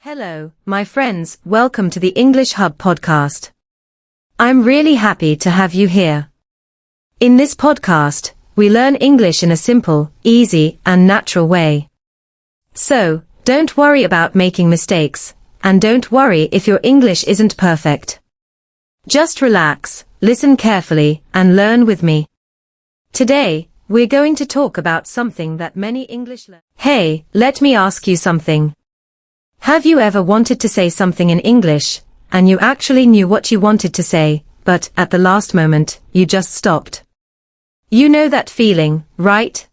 Hello, my friends, welcome to the English Hub podcast. I'm really happy to have you here. In this podcast, we learn English in a simple, easy, and natural way. So, don't worry about making mistakes, and don't worry if your English isn't perfect. Just relax, listen carefully, and learn with me. Today, we're going to talk about something that many English learners. Hey, let me ask you something. Have you ever wanted to say something in English, and you actually knew what you wanted to say, but at the last moment, you just stopped? You know that feeling, right?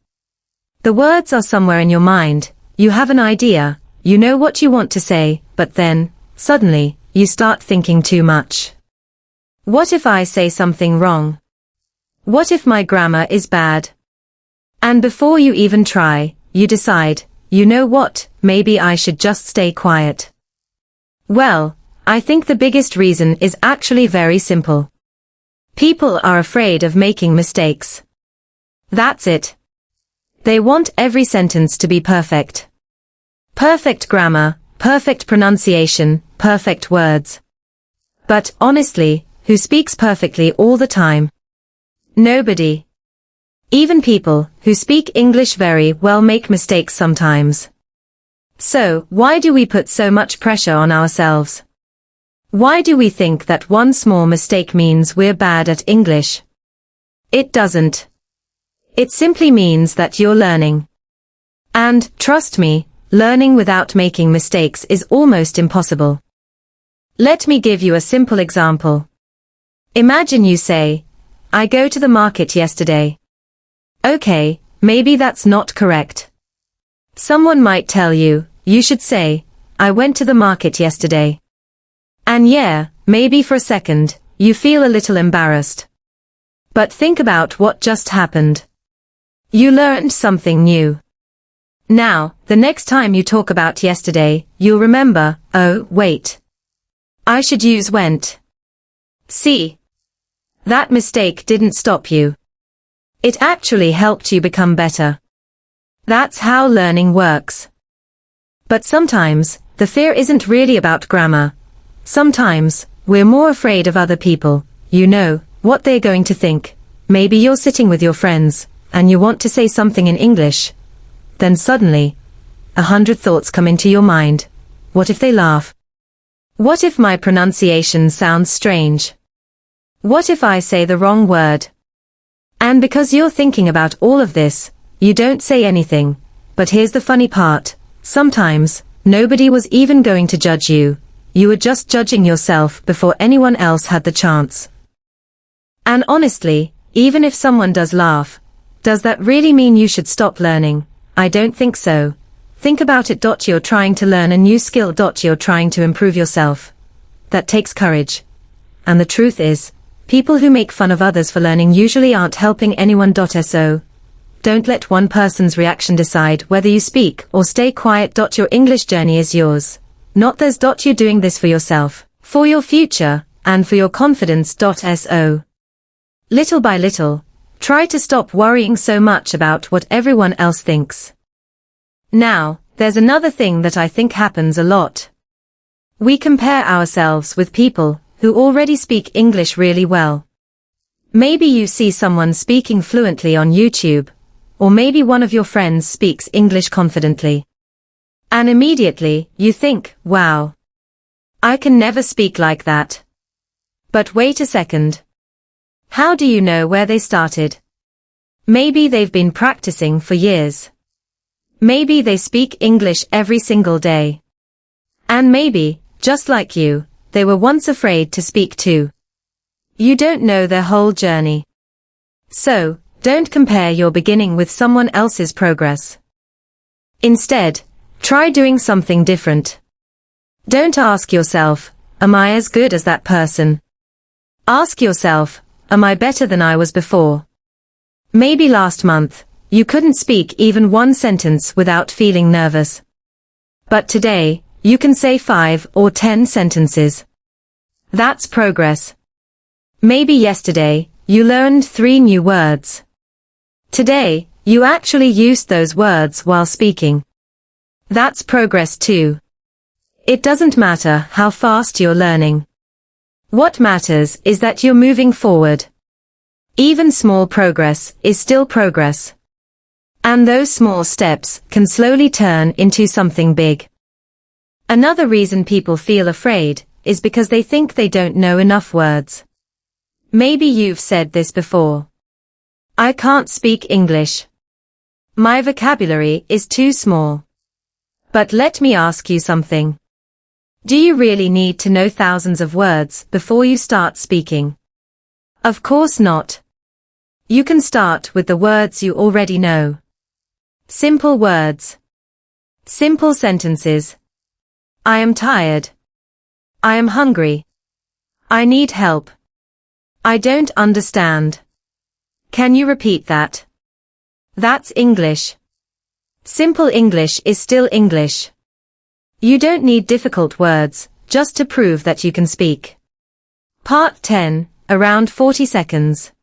The words are somewhere in your mind, you have an idea, you know what you want to say, but then, suddenly, you start thinking too much. What if I say something wrong? What if my grammar is bad? And before you even try, you decide, you know what, maybe I should just stay quiet. Well, I think the biggest reason is actually very simple. People are afraid of making mistakes. That's it. They want every sentence to be perfect. Perfect grammar, perfect pronunciation, perfect words. But honestly, who speaks perfectly all the time? Nobody. Even people who speak English very well make mistakes sometimes. So, why do we put so much pressure on ourselves? Why do we think that one small mistake means we're bad at English? It doesn't. It simply means that you're learning. And, trust me, learning without making mistakes is almost impossible. Let me give you a simple example. Imagine you say, I go to the market yesterday. Okay, maybe that's not correct. Someone might tell you, you should say, I went to the market yesterday. And yeah, maybe for a second, you feel a little embarrassed. But think about what just happened. You learned something new. Now, the next time you talk about yesterday, you'll remember, oh, wait. I should use went. See? That mistake didn't stop you. It actually helped you become better. That's how learning works. But sometimes, the fear isn't really about grammar. Sometimes, we're more afraid of other people, you know, what they're going to think. Maybe you're sitting with your friends, and you want to say something in English. Then suddenly, 100 thoughts come into your mind. What if they laugh? What if my pronunciation sounds strange? What if I say the wrong word? And because you're thinking about all of this, you don't say anything. But here's the funny part. Sometimes, nobody was even going to judge you. You were just judging yourself before anyone else had the chance. And honestly, even if someone does laugh, does that really mean you should stop learning? I don't think so. Think about it. You're trying to learn a new skill. You're trying to improve yourself. That takes courage. And the truth is, people who make fun of others for learning usually aren't helping anyone. So, don't let one person's reaction decide whether you speak or stay quiet. Your English journey is yours, not theirs. You're doing this for yourself, for your future, and for your confidence. So, little by little, try to stop worrying so much about what everyone else thinks. Now, there's another thing that I think happens a lot. We compare ourselves with people who already speak English really well. Maybe you see someone speaking fluently on YouTube, or maybe one of your friends speaks English confidently. And immediately, you think, wow, I can never speak like that. But wait a second. How do you know where they started? Maybe they've been practicing for years. Maybe they speak English every single day. And maybe, just like you, they were once afraid to speak too. You don't know their whole journey. So, don't compare your beginning with someone else's progress. Instead, try doing something different. Don't ask yourself, am I as good as that person? Ask yourself, am I better than I was before? Maybe last month, you couldn't speak even one sentence without feeling nervous. But today, you can say 5 or 10 sentences. That's progress. Maybe yesterday, you learned 3 new words. Today, you actually used those words while speaking. That's progress too. It doesn't matter how fast you're learning. What matters is that you're moving forward. Even small progress is still progress. And those small steps can slowly turn into something big. Another reason people feel afraid is because they think they don't know enough words. Maybe you've said this before. I can't speak English. My vocabulary is too small. But let me ask you something. Do you really need to know thousands of words before you start speaking? Of course not. You can start with the words you already know. Simple words. Simple sentences. I am tired. I am hungry. I need help. I don't understand. Can you repeat that? That's English. Simple English is still English. You don't need difficult words, just to prove that you can speak. Part 10, around 40 seconds.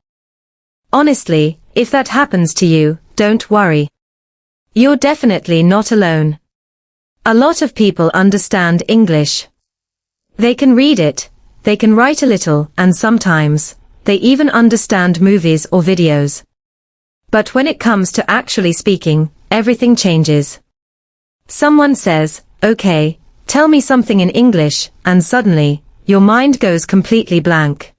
Honestly, if that happens to you, don't worry. You're definitely not alone. A lot of people understand English. They can read it, they can write a little, and sometimes, they even understand movies or videos. But when it comes to actually speaking, everything changes. Someone says, okay, tell me something in English, and suddenly, your mind goes completely blank.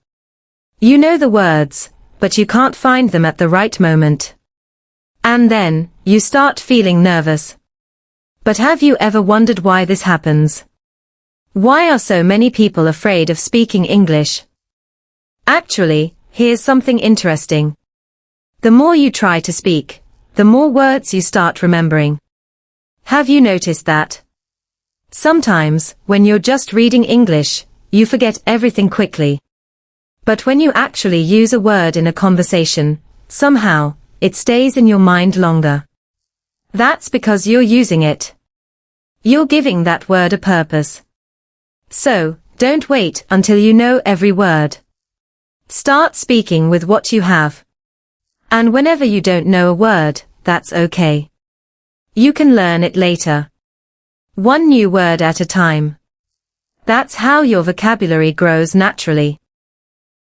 You know the words, but you can't find them at the right moment. And then, you start feeling nervous. But have you ever wondered why this happens? Why are so many people afraid of speaking English? Actually, here's something interesting. The more you try to speak, the more words you start remembering. Have you noticed that? Sometimes, when you're just reading English, you forget everything quickly. But when you actually use a word in a conversation, somehow, it stays in your mind longer. That's because you're using it. You're giving that word a purpose. So, don't wait until you know every word. Start speaking with what you have. And whenever you don't know a word, that's okay. You can learn it later. One new word at a time. That's how your vocabulary grows naturally.